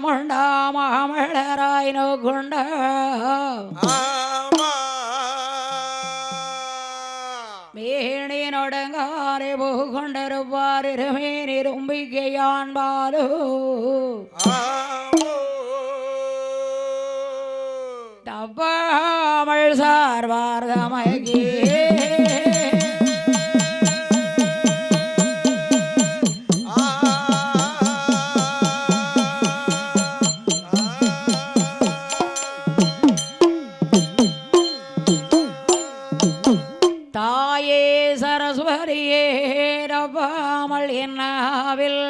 மண்டமளராய் நோக்குண்ட மேனி நொடங்காரை புகொண்டிருப்பார் இருமேனி ரொம்பிக்கையான்பாலோ தப்பாமல் சார்வார் தமகே தாயே சரஸ்வரியே ரப்பாமல் என்னாவில்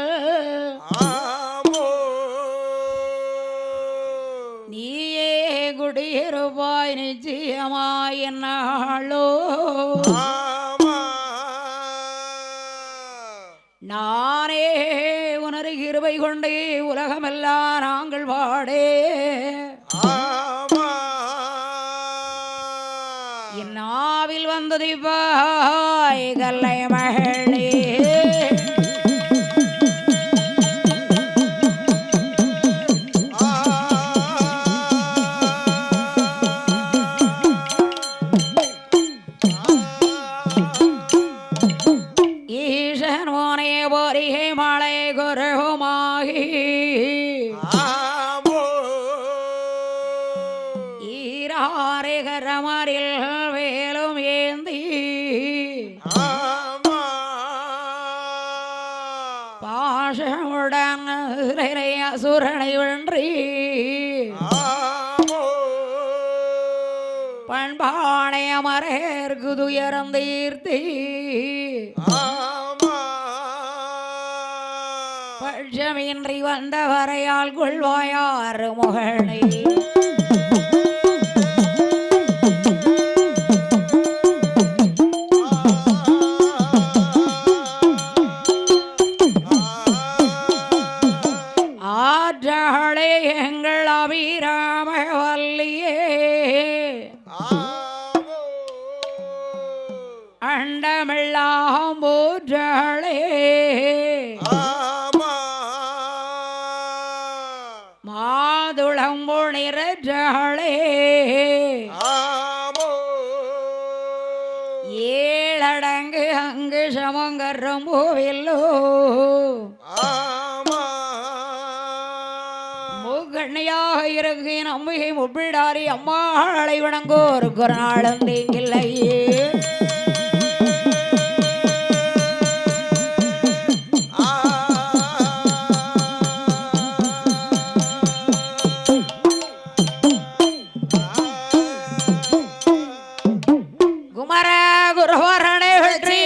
நீயே குடியிருப்பாய் நிச்சயமாய் என்னாளோ நானே உனது கிருபை கொண்டே உலகமெல்லாம் நாங்கள் பாடே நாவில் வந்தது பாய் கல்லை மகளே ஈசன் மோனே போரிகை மலை குருமாகி ஈராரே கரமரில் வேலும் ஏந்தி பாஷமுடன் அசுரனை வென்றி பண்பானை அமரேற்கு துயரம் தீர்த்தி பட்சமின்றி வந்தவரையால் கொள்வாயாறு முகனை ஆற்றாளே எங்கள் அபிராம வல்லியே அண்டமெல்லாம் போற்றாளே மாதுளம்பு நிறற்றாளே ஏழடங்கு அங்கு சமங்கரம் போவில்லோ கண்ணியாக இருக்கு நம்பிக்கை முப்பிடாரி அம்மாளை வணங்கோருக்கு ஒரு நாளும் தீங்கில்லையே குமர குருவரணை வெற்றி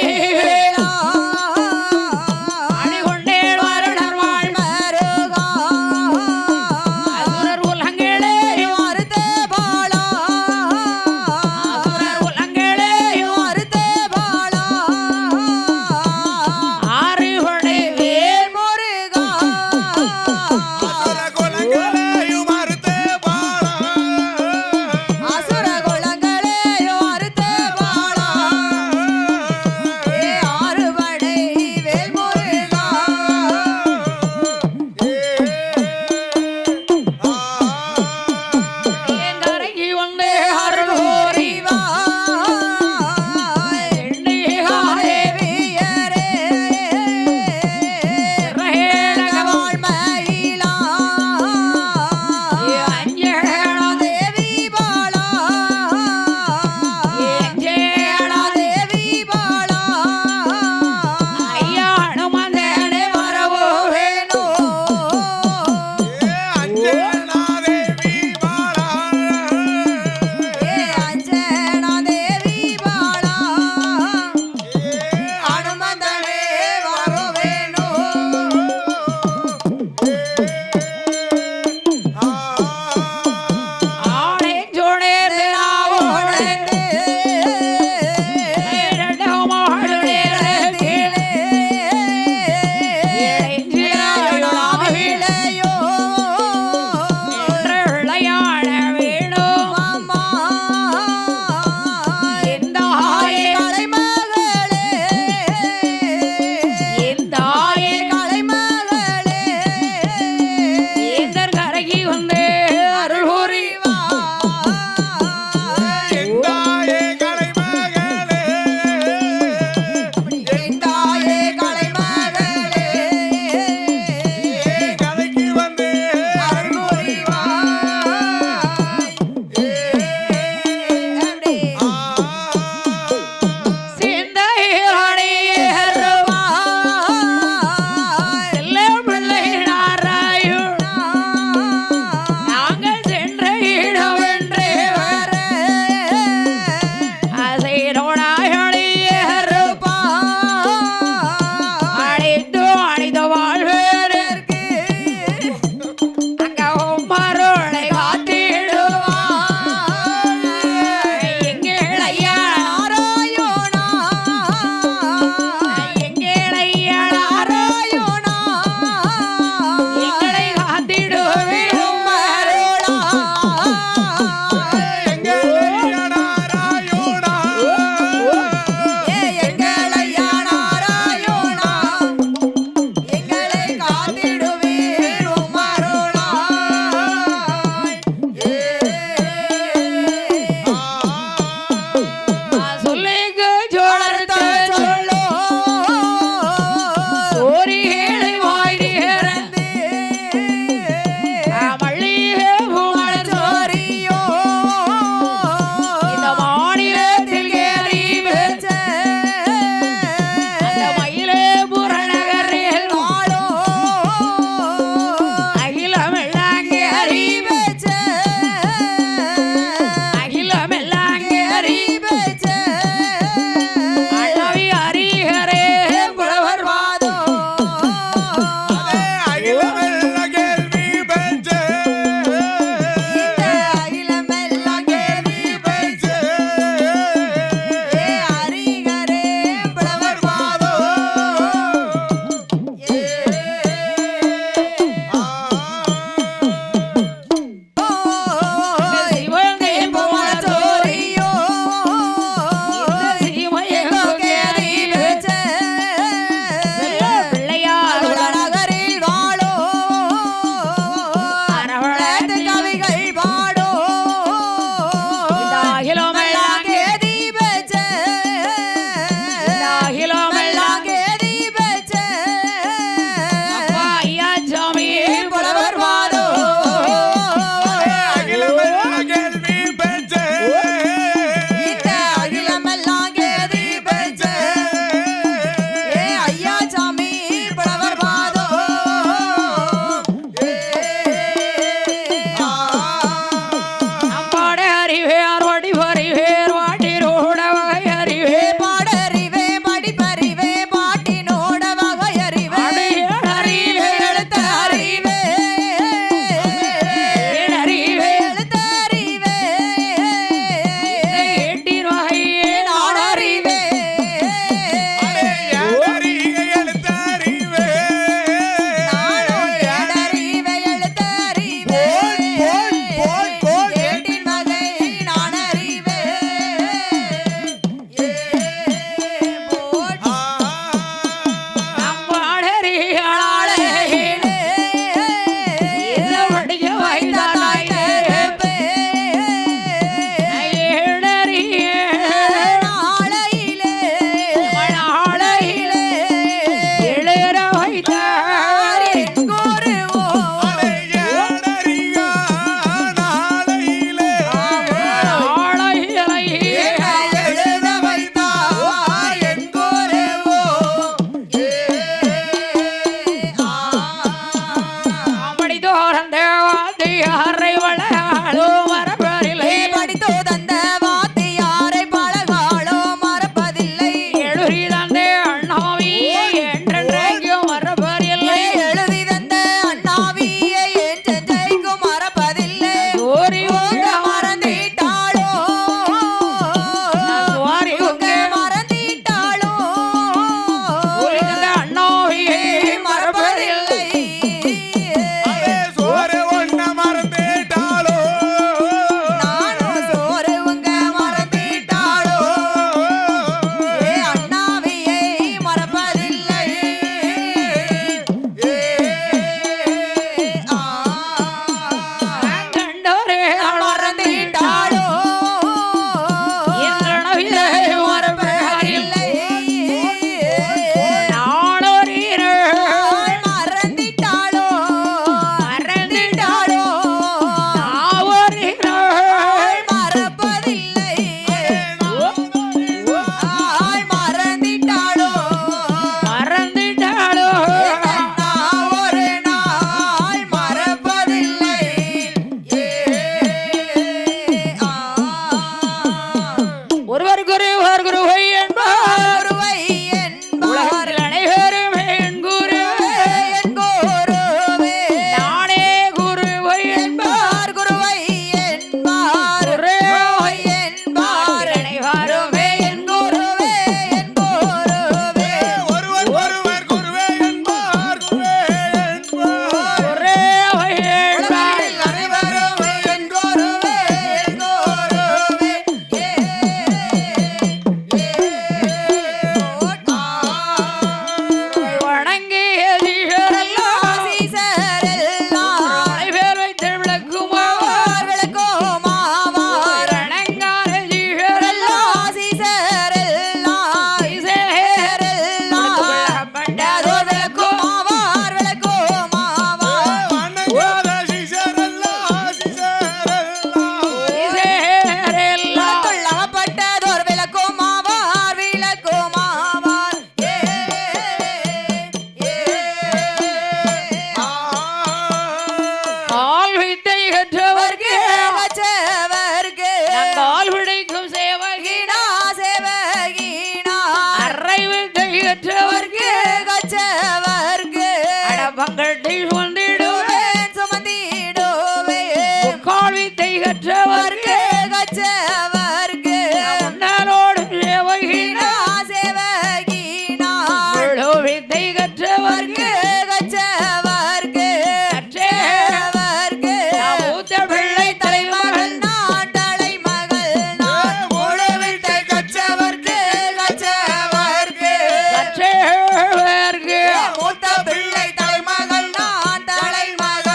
பங்கட்டை சுமந்திடுவேன் சுமந்திடுவேன் கால் வித்தை கற்றவர்க்கு கற்றவர்க்கு முன்னாலோடு சேவகினா சேவகினா முழு வித்தை கற்றவர்க்கு கற்றவர்க்கு கற்றவர்க்கு மூத்த பிள்ளை தலைமகள் நான் தலைமகள் நான் முழு வித்தை கற்றவர்க்கு கற்றவர்க்கு கற்றவர்க்கு மூத்த பிள்ளை தலைமகள் நான் தலைமகள்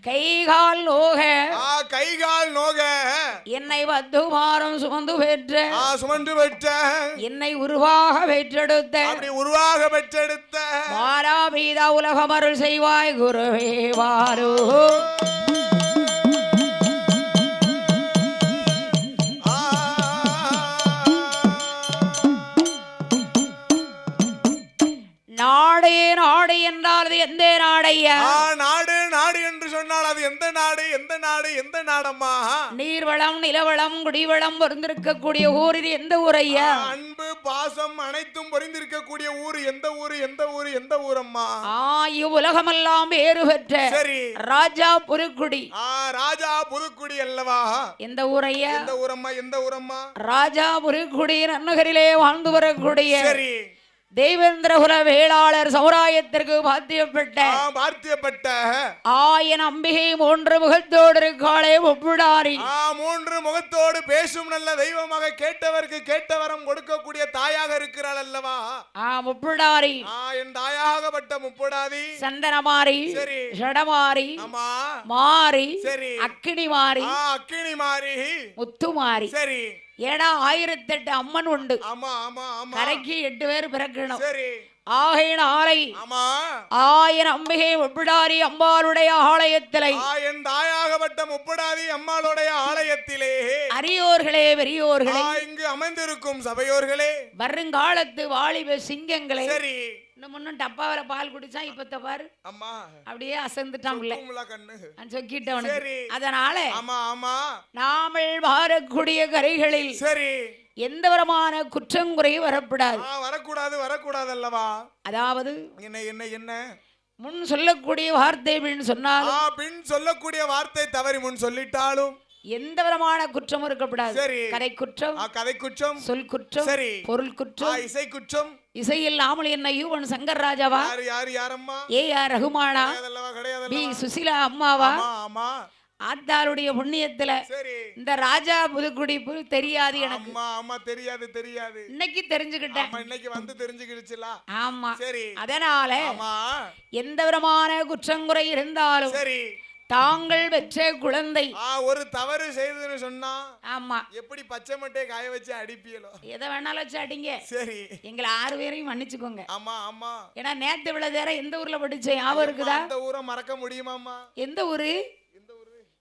கைகால் நோக கைகால் நோக என்னை வந்து மாறும் சுமந்து பெற்ற சுமந்து பெற்ற என்னை உருவாக பெற்றெடுத்த அப்படி உருவாக பெற்றெடுத்த மாறாபீதா உலகமருள் செய்வாய் குருவே வாரோ நாடே நாடு என்றால் அது எந்த நாடையா நாடு நாடு என்று சொன்னால் அது எந்த நாடு எந்த நாடு எந்த நாடம்மா நீர்வளம் நிலவளம் குடிவளம் பொருந்திருக்கக்கூடிய ஊர் இது எந்த ஊரையா அன்பு பாசம் அனைத்தும் பொருந்திருக்கக்கூடிய ஊர் எந்த ஊர் எந்த ஊர் எந்த ஊரம்மா இவ்வுலகமெல்லாம் வேறு பெற்ற சரி ராஜா புதுக்குடி ராஜா புதுக்குடி அல்லவா எந்த ஊரையா எந்த ஊரம்மா எந்த ஊரம்மா ராஜா புதுக்குடி நன்னகரிலே வாழ்ந்து வரக்கூடிய சரி தேவேந்திரகுல வேளாளர் சமுதாயத்திற்கு பார்த்தியப்பட்ட ஆயன் அம்பிகை மூன்று முகத்தோடு இருக்காளே ஒப்புடாரி மூன்று முகத்தோடு பேசும் நல்ல தெய்வமாக கேட்டவருக்கு கேட்ட வரம் கொடுக்கக்கூடிய தாயாக இருக்கிறாள் அல்லவா முப்புடாரி என் தாயாகப்பட்ட முப்புடாதி சந்தனமாரி சரி ஷடமாரி மாரி சரி அக்கினி மாரி அக்கினி மாரி முத்துமாரி சரி ஏடா 1008 அம்மன் உண்டு கரைக்கு 8 பேர் பிறக்கணும் ஆகையின் ஆலை ஆயன் அம்பிகை முப்புடாரி அம்பாளுடைய ஆலயத்திலே என் தாயாகப்பட்ட முப்புடாதி அம்பாளுடைய ஆலயத்திலே அரியோர்களே பெரியோர்களே இங்கு அமைந்திருக்கும் சபையோர்களே வருங்காலத்து வாலிப சிங்கங்களே சரி முன்னும் டப்பாவில பால் குடிச்சா இப்ப பாரு அம்மா அப்படியே அசந்துட்டான்ல சொக்கிட்டவனுக்கு அதனால நாமல் மாறக்கூடிய கரைகளில் சரி எந்த விதமான குற்றங்குறை வரப்படாது வரக்கூடாது வரக்கூடாது அல்லவா அதாவது என்ன என்ன என்ன முன் சொல்லக்கூடிய வார்த்தை பின் சொன்னாலும் பின் சொல்லக்கூடிய வார்த்தை தவறி முன் சொல்லிட்டாலும் எந்த விதமான குற்றம் இருக்கப்படாது கதை குற்றம் சொல் குற்றம் பொருள் குற்றம் இசை குற்றம் இசையில் நாமல் என்ன யூவன் சங்கர் ராஜாவா யாரம்மா ஏஆர் ரகுமானா பி சுசிலா அம்மாவா ஆத்தாளுடைய புண்ணியத்துல இந்த ராஜா புதுக்குடி தெரியாது எனக்கு தெரியாது தெரியாது இன்னைக்கு தெரிஞ்சுக்கிட்டேன் இன்னைக்கு வந்து தெரிஞ்சுக்கிடுச்சுல ஆமா சரி அதனால எந்த விதமான குற்றங்குறை இருந்தாலும் சரி தாங்கள் பெற்ற குழந்தை ஒரு தவறு செய்துன்னு சொன்னா ஆமா எப்படி பச்சை மட்டையை காய வச்சு அடிப்பியலோ எதை வேணாலும் வச்சு அடிங்க சரி எங்களை 6 பேரையும் மன்னிச்சுக்கோங்க ஆமா ஆமா ஏன்னா நேத்து விழா தேர எந்த ஊர்ல படிச்சேன் ஞாபகம் இருக்குதா அந்த ஊரை மறக்க முடியுமாமா எந்த ஊரு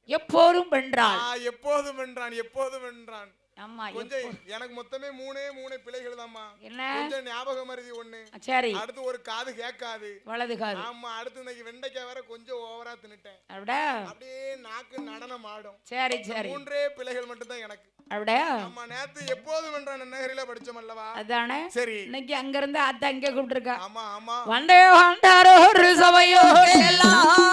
எப்போதும் வென்றான் எப்போதும் வென்றான் எப்போதும் வென்றான் ஆமா கொஞ்சம் எனக்கு மொத்தமே மூணே பிள்ளைகள் தான்மா என்ன கொஞ்சம் ஞாபக மருதி ஒண்ணு சரி அடுத்து ஒரு காது கேட்காது வலது காது ஆமா அடுத்து இன்னைக்கு வெண்டைக்காய் வேற கொஞ்சம் ஓவரா தின்னுட்டேன் அப்படியே நாக்கு நடனம் ஆடும் சரி சரி மூன்றே பிள்ளைகள் மட்டும் தான் எனக்கு அப்படியே ஆமா நேத்து எப்போதும் வென்றான் நகரில படிச்சோம் அல்லவா அதானே சரி இன்னைக்கு அங்க இருந்து அத்தை அங்க கூப்பிட்டுருக்கா ஆமா ஆமா வந்தே வந்தாரோ ஒரு சபையோ எல்லாம்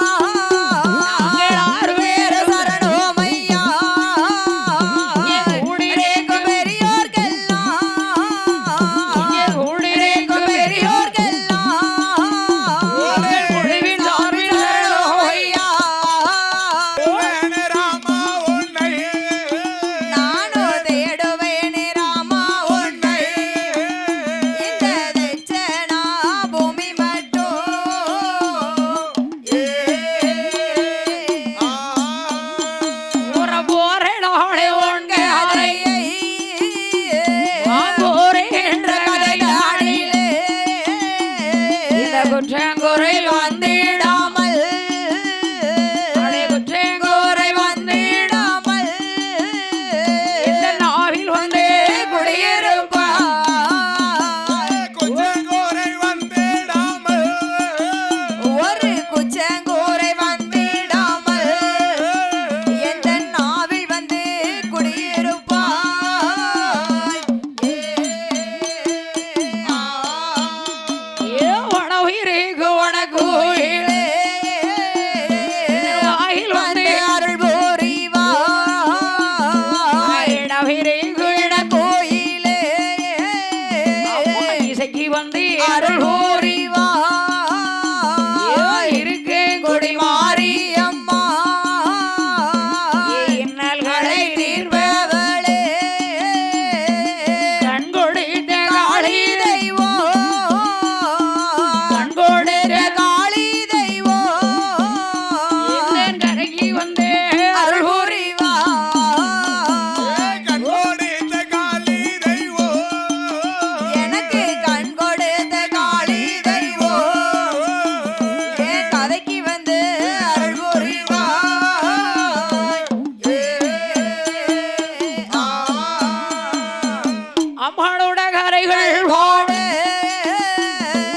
கரைகள் பாடு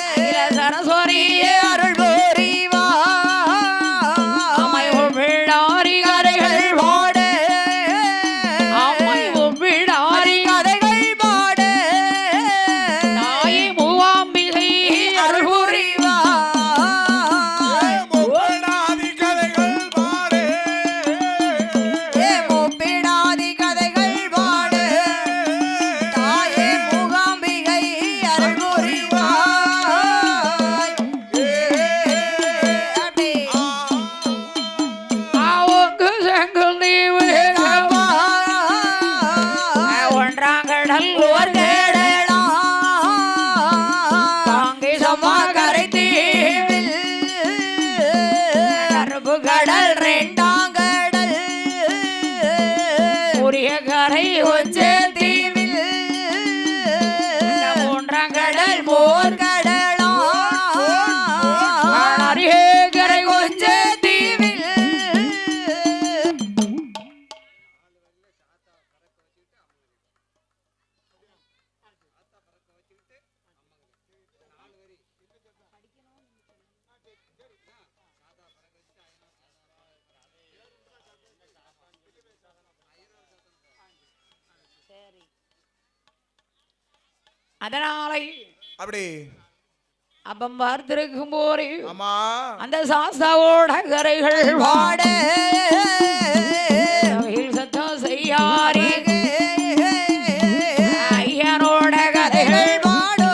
அகில சரஸ்வரியே அருள் புரிவா அம்மை உள்பிடாரி கரைகள் பாடு அம்மை உள்பிடாரி கரைகள் பாடு தாயே மூவாம்பிகை அருள் புரிவா முப்பிடாதி கதைகள் பாடு முப்பிடாதி கதைகள் பாடு தாயே மூகாம்பிகை அருள் புரிவாய் அப்படி ஆவுக்கு செங்கல் நீவு ஒன்றாங்கடல் ஓர் தாங்கி சம்மா கரை தீவில் நரம்பு கடல் ரெண்டாங்கடல் உரிய கரை ஒச்சே தீவில் ஒன்றாங்கடல் போர் கடலா அரியே கரை ஒச்சே தீவில் அதனாலே அப்படி அப்பம் பார்த்திருக்கும் போது ஆமா அந்த சாஸ்தாவோட கரைகள் பாட வாடையில் சத்தம் செய்யாரி ஐயனோட கதைகள் பாடு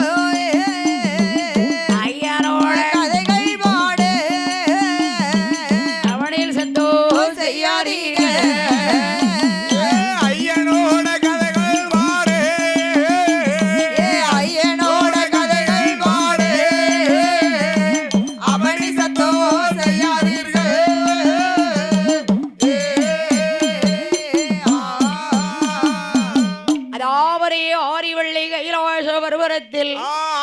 ஐயனோட கதைகள் பாடு அவனில் சத்தம் செய்யாதீங்க ஐயனோட கதைகள் பாடு ஐயனோட கதைகள் பாடு அவனி சத்தோ செய்யாதீர்கள் அதாவரே ஆரிவள்ளி கைலாச பர்வதத்தில்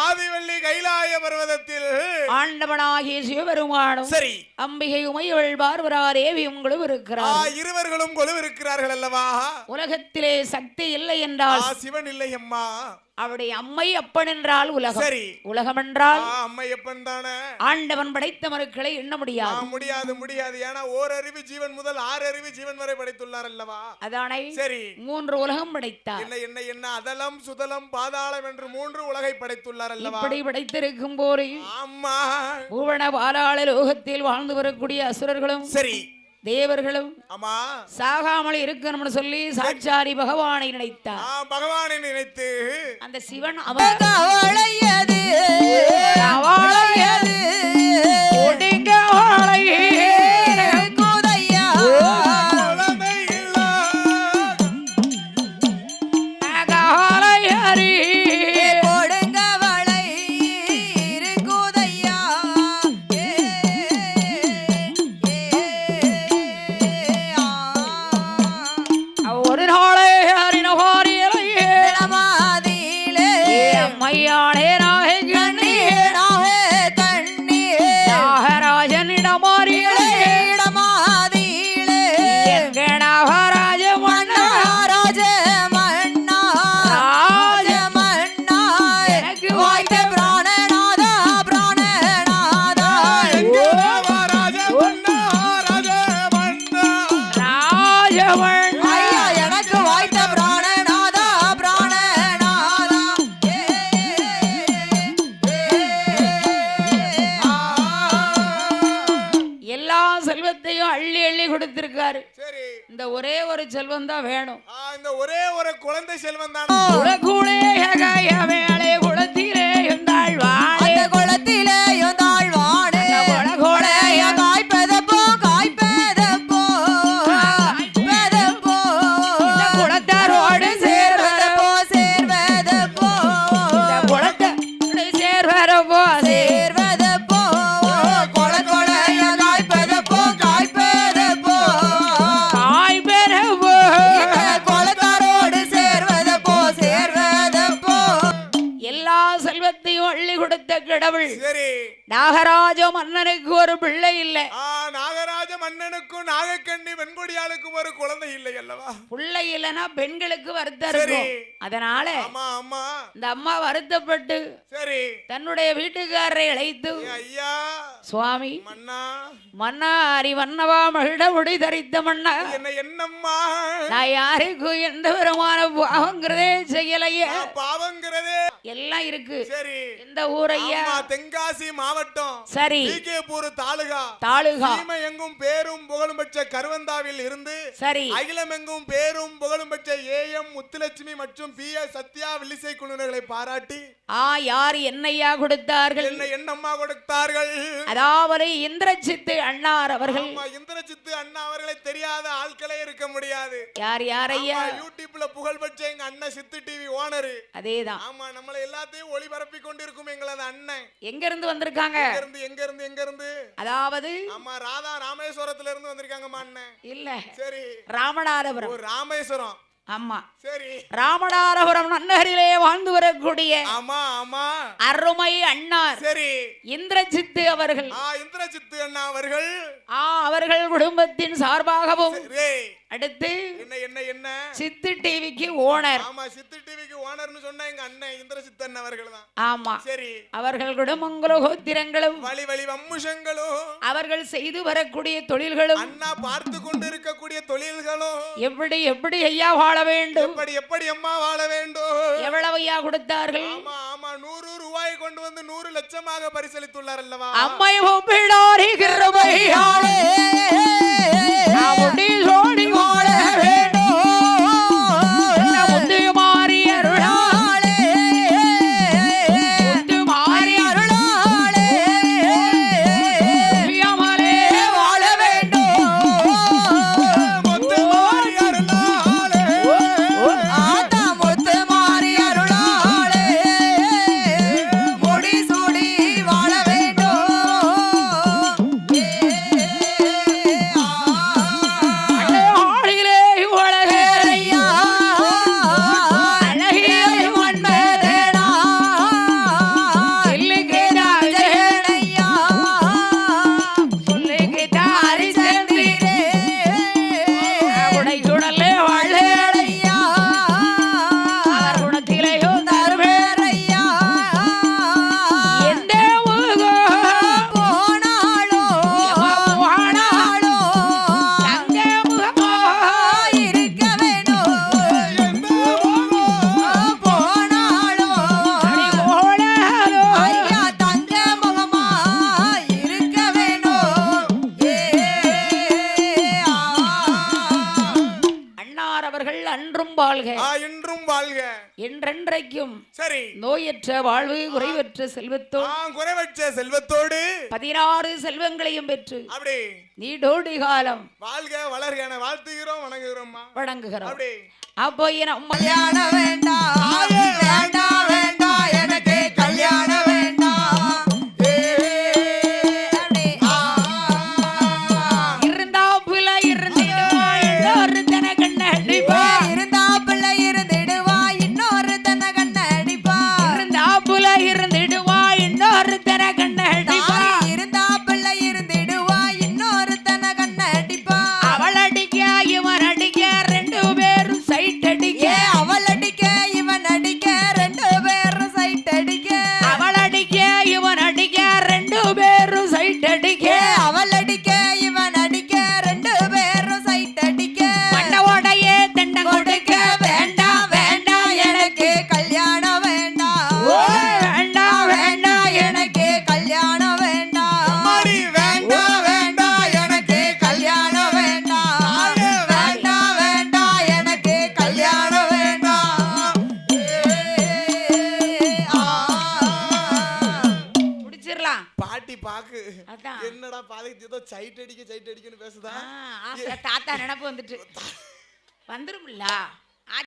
ஆதிவள்ளி கைலாய பர்வதத்தில் ஆண்டவனாகிய சிவபெருமானும் சரி அம்பிகை உமையவள் பார்வரா தேவி உங்களும் இருக்கிறார் இருவர்களும் கொலுவிருக்கிறார்கள் அல்லவா உலகத்திலே சக்தி இல்லை என்றால் சிவன் இல்லை அம்மா அவருடைய அம்மை அப்பன் என்றால் உலகம் சரி உலகம் என்றால் அம்மையப்பன் தானே ஆண்டவன் படைத்த மருக்களை எண்ண முடியாது முடியாது முடியாது ஏன்னா ஓரறிவு ஜீவன் முதல் 6 அறிவு ஜீவன் வரை படைத்துள்ளார் அல்லவா அதானே சரி 3 உலகம் படைத்தார் என்ன என்ன என்ன அதலம் சுதலம் பாதாளம் என்று 3 உலகை படைத்துள்ளார் அல்லவா இப்படி படைத்திருக்கும் போது அம்மா பூவன பாலாள லோகத்தில் வாழ்ந்து வரக்கூடிய அசுரர்களும் சரி தேவர்களும் ஆமா சாகாமல் இருக்கணும்னு சொல்லி சாட்சாரி பகவானை நினைத்தார் பகவானை நினைத்து அந்த சிவன் அவன் கவலையது கவலையது ஒடுங்க வாழையே குதையா குழந்தை இல்லா கவலையறி கொடுங்கவளை இருக்குதையா ஒரு நாளே அறின வாரியலையே இடமாதிலே மையானே நாகை கண்ணீர் கண்ணீர் நாகராஜனிடம் மாறியலையே இடமாதிலே நாகராஜ மன்னா ராஜ மன்னா ராஜ மன்னா எனக்கு வாய்த்த பிராணநாதா பிராணநாதா ராஜ மன்னா ராஜவன் ஐயா எனக்கு வாய்த்த பிராணநாதா பிராணநாதா எல்லா செல்வத்தையும் அள்ளி அள்ளி கொடுத்திருக்காரு சரி இந்த ஒரே ஒரு செல்வம் தான் வேணும் இந்த ஒரே ஒரு குழந்தை செல்வம் தான் குலகுலே வேலை குளத்திலே இருந்தாள் வாழே அந்த குளத்திலே தாழ்வானே குலகுலே காய்ப்பதப்போ காய்ப்பதப்போ காய்ப்பதப்போ குளத்தாரோடு சேர்வரப்போ சேர்வதப்போ குளத்தோடு சேர்வரப்போ சேர்வதப்போ கொல கொலைய காய்ப்பதப்போ காய்ப்பதப்போ காய் பெறவோ கொலத்தாரோடு சேர்வதப்போ சேர்வதப்போ எல்லா செல்வத்தையும் அள்ளி கொடுத்த பெருங்கடவுள் சரி நாகராஜ மன்னனுக்கு ஒரு பிள்ளை இல்லை. நாகராஜ மன்னனுக்கும் நாகக்கண்ணி வெண்கொடியாளுக்கும் ஒரு குழந்தை இல்லை அல்லவா? பிள்ளை இல்லைன்னா பெண்களுக்கு வருத்தம் இருக்கும். அதனால இந்த அம்மா வருத்தப்பட்டு சரி தன்னுடைய வீட்டுக்காரரை அழைத்து ஐயா சுவாமி மன்னா அரி வண்ணவா மகிழ முடி தரித்த மன்னா என்னம்மா நான் யாருக்கும் எந்த விதமான பாவங்கிறதே செய்யலையே. பாவங்கிறதே எல்லாம் இருக்கு. சரி இந்த ஊரையா தென்காசி மாவட்டம் சரி தாலுகா எங்கும் பேரும் புகழும் பெற்ற கருவந்தாவில் இருந்து சரி அகிலம் எங்கும் பேரும் புகழும் பெற்ற ஏஎம் முத்துலட்சுமி மற்றும் பி எஸ் சத்யா வில்லிசை குழுவினர்களை பாராட்டி யார் என்னையா கொடுத்தார்கள்? என்னம்மா கொடுத்தார்கள்? அதாவது இந்திரஜித்து அண்ணார் அவர்கள். இந்திரஜித்து அண்ணா அவர்களை தெரியாத ஆட்களே இருக்க முடியாது. யார் யாரையா? யூடியூப்ல புகழ் பெற்ற எங்க அண்ணன் சித்து டிவி ஓனர். அதேதான். ஆமா நம்மள எல்லாத்தையும் ஒளிபரப்பி கொண்டிருக்கும் எங்களது அண்ணன். எங்க இருந்து வந்திருக்காங்க? எங்க இருந்து அதாவது ஆமா ராதா ராமேஸ்வரத்துல இருந்து வந்திருக்காங்க அண்ணன். இல்ல சரி ராமநாதபுரம். ராமேஸ்வரம். ஆமா சரி ராமநாதபுரம் நன்னகரிலே வாழ்ந்து வரக்கூடிய ஆமா ஆமா அருமை அண்ணார் சரி இந்திரஜித்து அவர்கள். இந்திரஜித்து அண்ணா அவர்கள் அவர்கள் குடும்பத்தின் சார்பாகவும் அடுத்து என்ன சித்து டிவிக்கு ஓனர். ஆமா சித்து டிவிக்கு ஓனர்னு சொன்னா எங்க அண்ணன் இந்திரஜித்து அண்ணா அவர்கள் தான். ஆமா சரி அவர்கள் குடும்பங்களும் கோத்திரங்களும் வழி வழி வம்சங்களும் அவர்கள் செய்து வரக்கூடிய தொழில்களும் அண்ணா பார்த்து கொண்டு இருக்கக்கூடிய தொழில்களும் எப்படி எப்படி ஐயா வாழ வேண்டும்? எப்படி அம்மா வாழ வேண்டும்? எவ்வளவு ஐயா கொடுத்தார்கள்? ஆமா ஆமா 100 ரூபாய் கொண்டு வந்து 100 லட்சமாக பரிசளித்துள்ளார் அல்லவா? அம்மை ஒப்பிடாரி கிருபையாலே நாமுடி சோடி வாழ வேண்டும் முத்து மாறி அருளாலே முத்து மாறி அருளாலே பிரியமலே வாழ வேண்டும் முத்து மாறி அருளாலே ஆத்தா முத்து மாறி அருளாலே முடி சூடி வாழ வேண்டும். என்றென்றைக்கும் சரி நோயற்ற வாழ்வு குறைவற்ற செல்வத்தோடு 16 செல்வங்களையும் பெற்று அப்படி நீடோடி காலம் வாழ்க வளர்க என வாழ்த்துகிறோம் வணங்குகிறோம் அப்படி அப்போ என் கல்யாணம் வேண்டாம் வேண்டாம் வேண்டாம் எனக்கு கல்யாணம் வேண்டாம் இருந்தாப்புல இருந்திடுவா இன்னொரு தன கண்ணடிப்பா இருந்தாப்புல இருந்திடுவா இன்னொரு தன கண்ணடிப்பா இருந்தாப்புல இருந்திடுவா இன்னொரு தன கண்ணடிப்பா இருந்தாப்புல இருந்திடுவா இன்னொரு தன கண்ணடிப்பா அவள் அடிக்க இவன் அடிக்க ரெண்டு பேரும் சைட் அடிக்க அவள் அடிக்க இவன் அடிக்க ரெண்டு பேரும் சைட் அடிக்க அவள் அடிக்க இவன் அடிக்க ரெண்டு பேரும் சைட் அடிக்க அவள் அடிக்க இவன் அடிக்க ரெண்டு பேரும் சைட் அடிக்க மண்டவோடைய தண்டம் கொடுக்க வேண்டாம் வேண்டாம் எனக்கு கல்யாணம் வேண்டாம் வேண்டாம் வேண்டாம் எனக்கு கல்யாணம் வேண்டாம் வேண்டாம் வேண்டாம் எனக்கு கல்யாணம் வேண்டாம் வேண்டாம் வேண்டாம் எனக்கு கல்யாணம் வேண்டாம் முடிச்சிரலாம் பாட்டி பாக்கு என்னடா பாதைக்கு ஏதோ சைட் அடிக்கன்னு பேசுதா தாத்தா நினைப்பு வந்துட்டு வந்துரும்ல